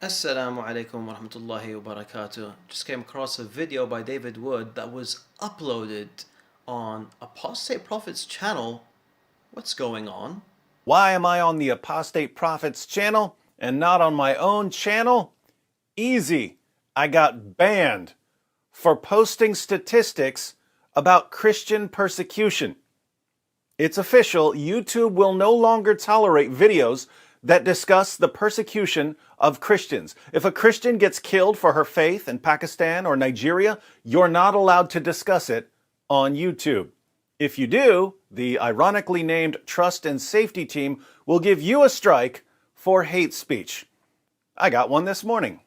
Assalamu alaikum wa rahmatullahi wa barakatuh. Just came across a video by David Wood that was uploaded on Apostate Prophet's channel. What's going on? Why am I on the Apostate Prophet's channel and not on my own channel? Easy. I got banned for posting statistics about Christian persecution. It's official. YouTube will no longer tolerate videos that discuss the persecution of Christians. If a Christian gets killed for her faith in Pakistan or Nigeria, you're not allowed to discuss it on YouTube. If you do, the ironically named Trust and Safety Team will give you a strike for hate speech. I got one this morning.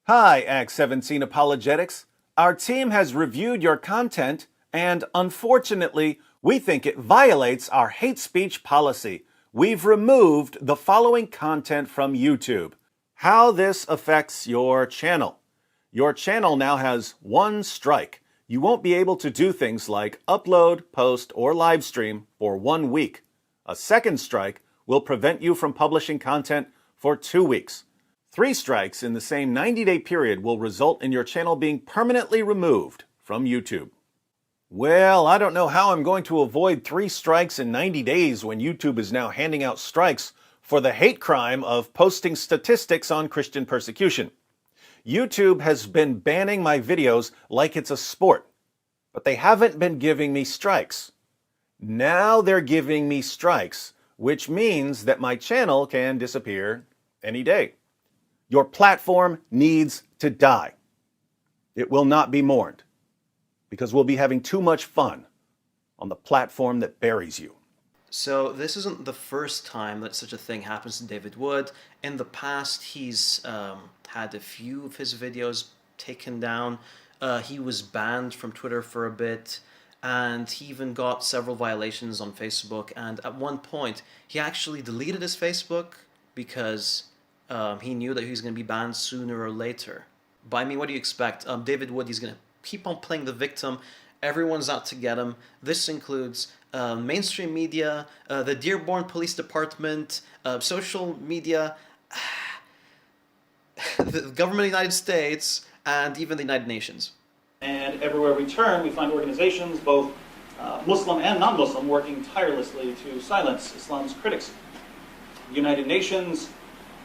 Hi, Acts 17 Apologetics. Our team has reviewed your content, and unfortunately, we think it violates our hate speech policy. We've removed the following content from YouTube. How this affects your channel. Your channel now has one strike. You won't be able to do things like upload, post, or live stream for 1 week. A second strike will prevent you from publishing content for 2 weeks. 3 strikes in the same 90-day period will result in your channel being permanently removed from YouTube. Well, I don't know how I'm going to avoid 3 strikes in 90 days when YouTube is now handing out strikes for the hate crime of posting statistics on Christian persecution. YouTube has been banning my videos like it's a sport, but they haven't been giving me strikes. Now they're giving me strikes, which means that my channel can disappear any day. Your platform needs to die. It will not be mourned, because we'll be having too much fun on the platform that buries you. So this isn't the first time that such a thing happens to David Wood. In the past, he's had a few of his videos taken down. He was banned from Twitter for a bit, and he even got several violations on Facebook. And at one point, he actually deleted his Facebook because he knew that he was going to be banned sooner or later. But I mean, what do you expect? David Wood, he's going to keep on playing the victim. Everyone's out to get him. This includes mainstream media, the Dearborn Police Department, social media, the government of the United States, and even the United Nations. And everywhere we turn, we find organizations, both Muslim and non-Muslim, working tirelessly to silence Islam's critics. The United Nations,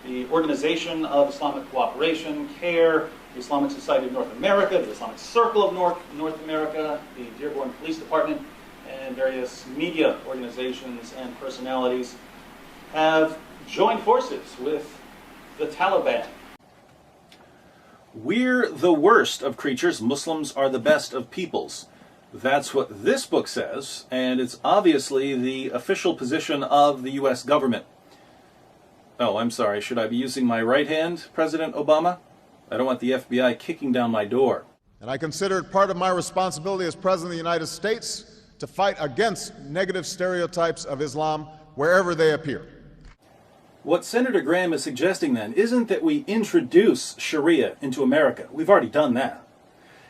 the Organization of Islamic Cooperation, CARE, the Islamic Society of North America, the Islamic Circle of North America, the Dearborn Police Department, and various media organizations and personalities have joined forces with the Taliban. We're the worst of creatures. Muslims are the best of peoples. That's what this book says, and it's obviously the official position of the U.S. government. Oh, I'm sorry. Should I be using my right hand, President Obama? I don't want the FBI kicking down my door. And I consider it part of my responsibility as President of the United States to fight against negative stereotypes of Islam wherever they appear. What Senator Graham is suggesting then isn't that we introduce Sharia into America. We've already done that.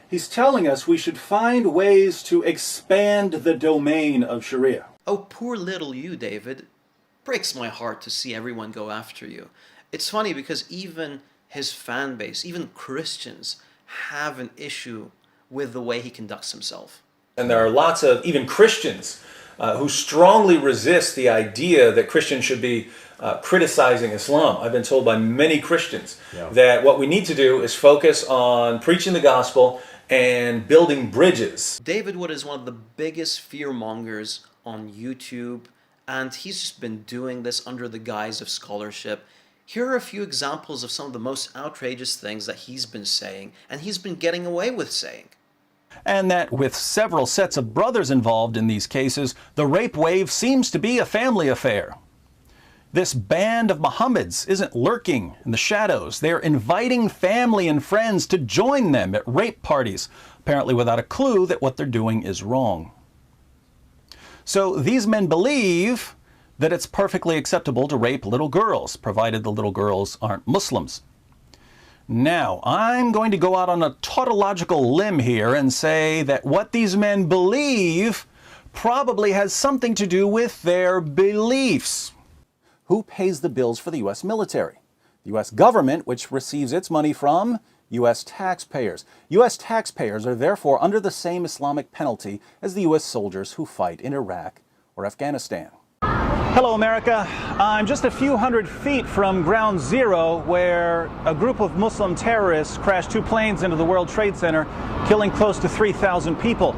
He's telling us we should find ways to expand the domain of Sharia. Oh, poor little you, David. Breaks my heart to see everyone go after you. It's funny because even his fan base, even Christians, have an issue with the way he conducts himself. And there are lots of even Christians who strongly resist the idea that Christians should be criticizing Islam. I've been told by many Christians that what we need to do is focus on preaching the gospel and building bridges. David Wood is one of the biggest fearmongers on YouTube, and he's just been doing this under the guise of scholarship. Here are a few examples of some of the most outrageous things that he's been saying, and he's been getting away with saying. And that with several sets of brothers involved in these cases, the rape wave seems to be a family affair. This band of Mohammeds isn't lurking in the shadows. They're inviting family and friends to join them at rape parties, apparently without a clue that what they're doing is wrong. So these men believe that it's perfectly acceptable to rape little girls, provided the little girls aren't Muslims. Now, I'm going to go out on a tautological limb here and say that what these men believe probably has something to do with their beliefs. Who pays the bills for the U.S. military? The U.S. government, which receives its money from U.S. taxpayers. U.S. taxpayers are therefore under the same Islamic penalty as the U.S. soldiers who fight in Iraq or Afghanistan. Hello, America. I'm just a few hundred feet from Ground Zero, where a group of Muslim terrorists crashed 2 planes into the World Trade Center, killing close to 3,000 people.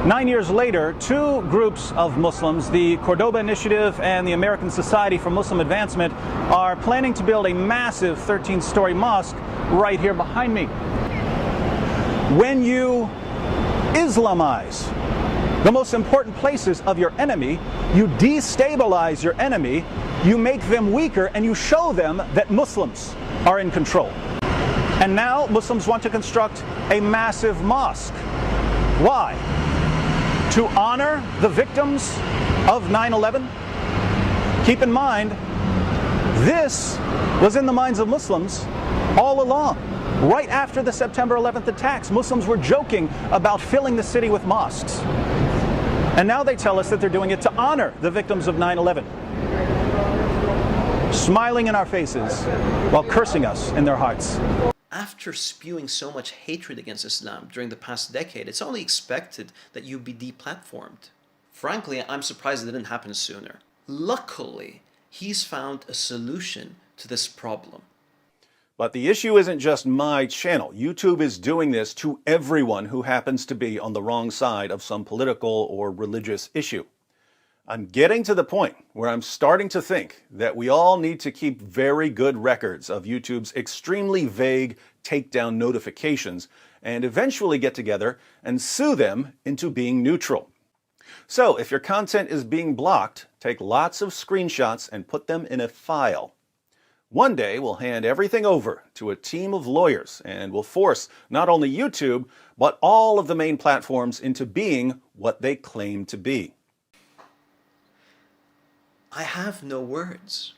9 years later, 2 groups of Muslims, the Cordoba Initiative and the American Society for Muslim Advancement, are planning to build a massive 13-story mosque right here behind me. When you Islamize the most important places of your enemy, you destabilize your enemy, you make them weaker, and you show them that Muslims are in control. And now Muslims want to construct a massive mosque. Why? To honor the victims of 9/11? Keep in mind, this was in the minds of Muslims all along. Right after the September 11th attacks, Muslims were joking about filling the city with mosques. And now they tell us that they're doing it to honor the victims of 9/11. Smiling in our faces while cursing us in their hearts. After spewing so much hatred against Islam during the past decade, it's only expected that you be deplatformed. Frankly, I'm surprised it didn't happen sooner. Luckily, he's found a solution to this problem. But the issue isn't just my channel. YouTube is doing this to everyone who happens to be on the wrong side of some political or religious issue. I'm getting to the point where I'm starting to think that we all need to keep very good records of YouTube's extremely vague takedown notifications and eventually get together and sue them into being neutral. So if your content is being blocked, take lots of screenshots and put them in a file. One day, we'll hand everything over to a team of lawyers and we'll force not only YouTube, but all of the main platforms into being what they claim to be. I have no words.